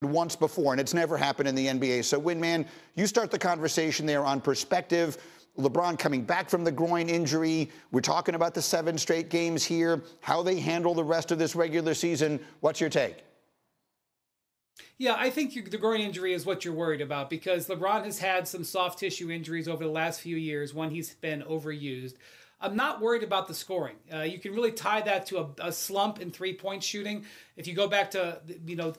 once before, and it's never happened in the NBA. So, Winman, you start the conversation there on perspective. LeBron coming back from the groin injury. We're talking about the 7 straight games here, how they handle the rest of this regular season. What's your take? Yeah, I think the groin injury is what you're worried about because LeBron has had some soft tissue injuries over the last few years when he's been overused. I'm not worried about the scoring. You can really tie that to a slump in three-point shooting. If you go back to,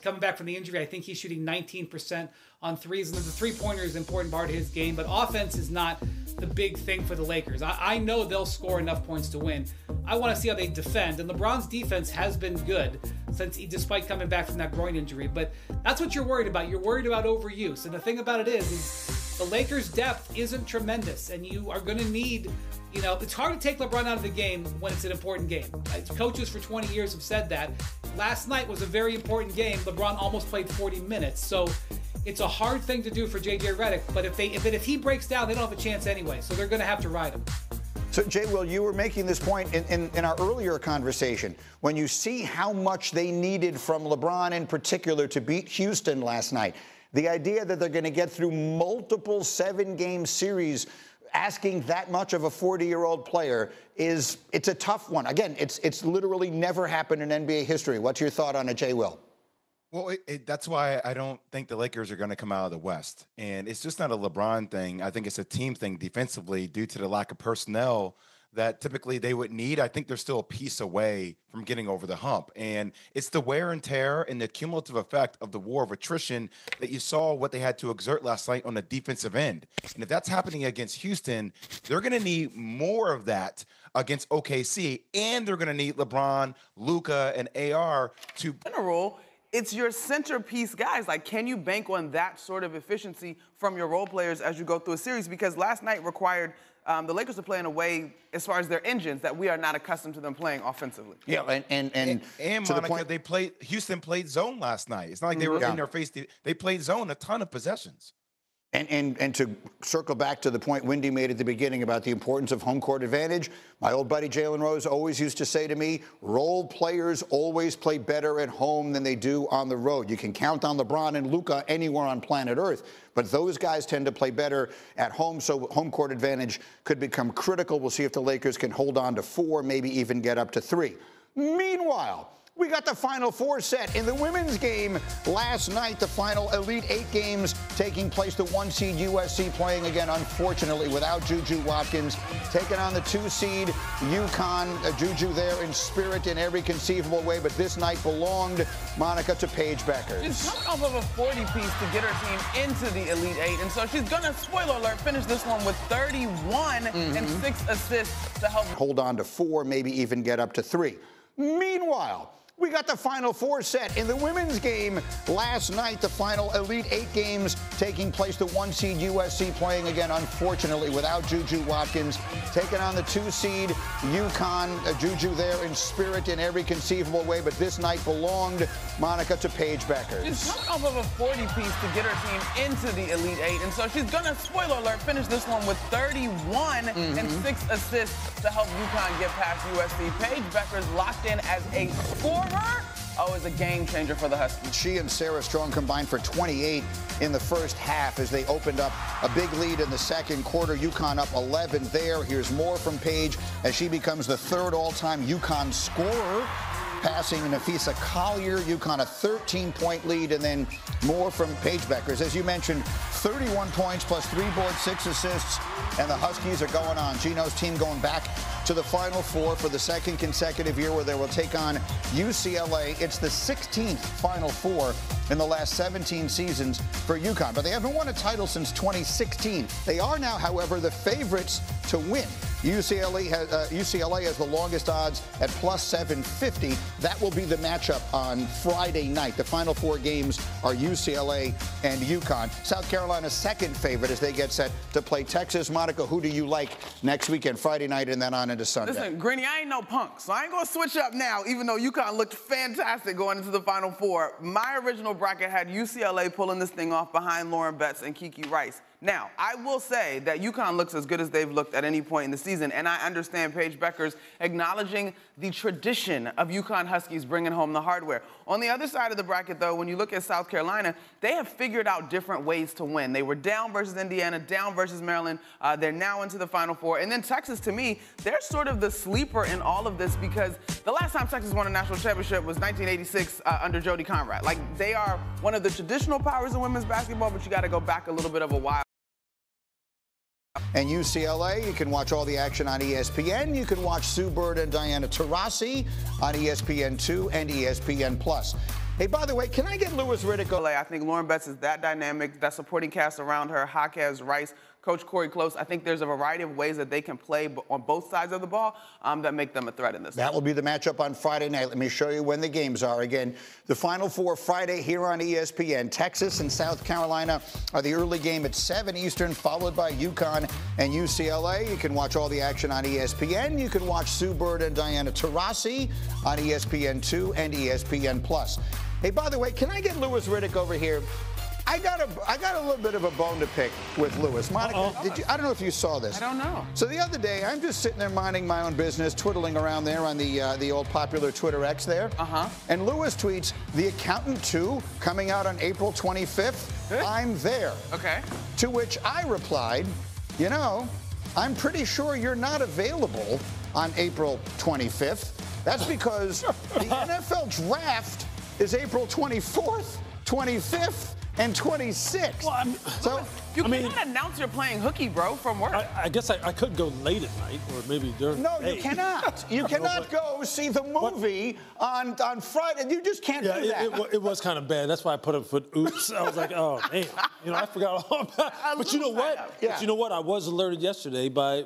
coming back from the injury, I think he's shooting 19% on threes. And the three-pointer is an important part of his game, but offense is not the big thing for the Lakers. I know they'll score enough points to win. I want to see how they defend. And LeBron's defense has been good despite coming back from that groin injury. But that's what you're worried about. You're worried about overuse. And the thing about it is the Lakers' depth isn't tremendous. And you are going to need... it's hard to take LeBron out of the game when it's an important game. Coaches for 20 years have said that. Last night was a very important game. LeBron almost played 40 minutes. So it's a hard thing to do for J.J. Redick. But if he breaks down, they don't have a chance anyway. So they're going to have to ride him. So, Jay, Will, you were making this point in our earlier conversation. When you see how much they needed from LeBron in particular to beat Houston last night, the idea that they're going to get through multiple 7-game series asking that much of a 40-year-old player it's a tough one. Again, it's literally never happened in NBA history. What's your thought on it, Jay Will? Well, that's why I don't think the Lakers are going to come out of the West. And it's just not a LeBron thing. I think it's a team thing defensively due to the lack of personnel that typically they would need. I think they're still a piece away from getting over the hump. And it's the wear and tear and the cumulative effect of the war of attrition that you saw what they had to exert last night on the defensive end. And if that's happening against Houston, they're going to need more of that against OKC. And they're going to need LeBron, Luka, and AR to... general, it's your centerpiece guys. Like, can you bank on that sort of efficiency from your role players as you go through a series? Because last night required the Lakers to play in a way, as far as their engines, that we are not accustomed to them playing offensively. Yeah, and to Monica, the point, Houston played zone last night. It's not like they were in their face. They played zone a ton of possessions. And to circle back to the point Wendy made at the beginning about the importance of home court advantage, my old buddy Jalen Rose always used to say to me, role players always play better at home than they do on the road. You can count on LeBron and Luka anywhere on planet Earth, but those guys tend to play better at home, so home court advantage could become critical. We'll see if the Lakers can hold on to 4, maybe even get up to 3. Meanwhile, we got the Final Four set in the women's game last night. The final Elite 8 games taking place. The 1-seed USC playing again, unfortunately, without Juju Watkins. Taking on the 2-seed UConn. Juju there in spirit in every conceivable way, but this night belonged, Monica, to Paige Beckers. She's coming off of a 40-piece to get her team into the Elite 8, and so she's going to, spoiler alert, finish this one with 31 and 6 assists to help hold on to 4, maybe even get up to 3. Meanwhile, we got the Final Four set in the women's game last night. The final Elite 8 games taking place. The 1-seed USC playing again, unfortunately, without Juju Watkins. Taking on the 2-seed UConn. Juju there in spirit in every conceivable way, but this night belonged, Monica, to Paige Beckers. She's coming off of a 40-piece to get her team into the Elite 8, and so she's going to, spoiler alert, finish this one with 31 and 6 assists to help UConn get past USC. Paige Beckers locked in as a scorer. Oh, is a game changer for the Huskies. She and Sarah Strong combined for 28 in the first half as they opened up a big lead in the second quarter. UConn up 11 there. Here's more from Paige as she becomes the 3rd all-time UConn scorer, passing Nafisa Collier. UConn a 13-point lead, and then more from Paige Beckers. As you mentioned, 31 points plus 3 boards, 6 assists, and the Huskies are going on. Gino's team going back to the Final Four for the 2nd consecutive year where they will take on UCLA. It's the 16th Final Four in the last 17 seasons for UConn, but they haven't won a title since 2016. They are now, however, the favorites to win. UCLA has the longest odds at plus 750. That will be the matchup on Friday night. The Final 4 games are UCLA and UConn. South Carolina's second favorite as they get set to play Texas. Monica, who do you like next weekend, Friday night and then on into Sunday? Listen, Greeny, I ain't no punk, so I ain't going to switch up now, even though UConn looked fantastic going into the Final Four. My original bracket had UCLA pulling this thing off behind Lauren Betts and Kiki Rice. Now, I will say that UConn looks as good as they've looked at any point in the season, and I understand Paige Beckers acknowledging the tradition of UConn Huskies bringing home the hardware. On the other side of the bracket, though, when you look at South Carolina, they have figured out different ways to win. They were down versus Indiana, down versus Maryland. They're now into the Final Four. And then Texas, to me, they're sort of the sleeper in all of this because the last time Texas won a national championship was 1986 under Jody Conrad. Like, they are one of the traditional powers in women's basketball, but you got to go back a little bit of a while. And UCLA, you can watch all the action on ESPN. You can watch Sue Bird and Diana Taurasi on ESPN2 and ESPN+. Hey, by the way, can I get Louis Riddick? I think Lauren Betts is that dynamic, that supporting cast around her, Jaquez Rice, Coach Corey Close. I think there's a variety of ways that they can play on both sides of the ball that make them a threat in this. That will be the matchup on Friday night. Let me show you when the games are. Again, the Final Four Friday here on ESPN. Texas and South Carolina are the early game at 7 Eastern, followed by UConn and UCLA. You can watch all the action on ESPN. You can watch Sue Bird and Diana Taurasi on ESPN2 and ESPN+. Hey, by the way, can I get Louis Riddick over here? I got a little bit of a bone to pick with Louis. Monica, I don't know if you saw this. I don't know. So the other day, I'm just sitting there minding my own business, twiddling around there on the old popular Twitter X there. And Louis tweets, "The Accountant 2 coming out on April 25th. I'm there." Okay. To which I replied, you know, I'm pretty sure you're not available on April 25th. That's because the NFL draft is April 24th, 25th, and 26th. Well, you cannot announce you're playing hooky, bro, from work. I guess I could go late at night or maybe during No, the day. you cannot. You cannot go see the movie on Friday. You just can't do that. It was kind of bad. That's why I put up for oops. I was like, oh, man. You know, I forgot all about it. But you know what? Yeah. But you know what? I was alerted yesterday by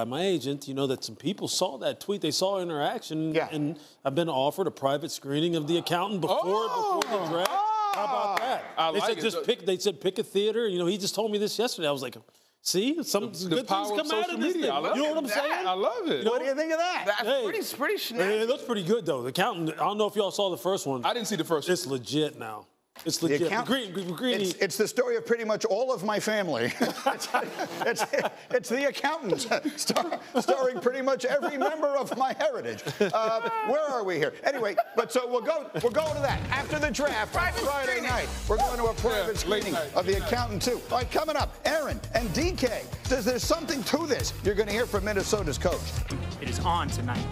my agent, you know, that some people saw that tweet. They saw interaction. Yeah. And I've been offered a private screening of The Accountant before the draft. How about that? They said pick a theater. You know, he just told me this yesterday. I was like, see, some good things come out of this thing. You know what I'm saying? I love it. What do you think of that? That's pretty snazzy. It looks pretty good, though. The Accountant, I don't know if y'all saw the first one. I didn't see the first one. It's legit now. It's legit. It's the story of pretty much all of my family. it's The Accountant, starring pretty much every member of my heritage. Where are we here? Anyway, but so we'll go to that after the draft on Friday night. We're going to a private screening of The Accountant 2. All right, coming up, Aaron and DK. There's something to this. You're going to hear from Minnesota's coach. It is on tonight.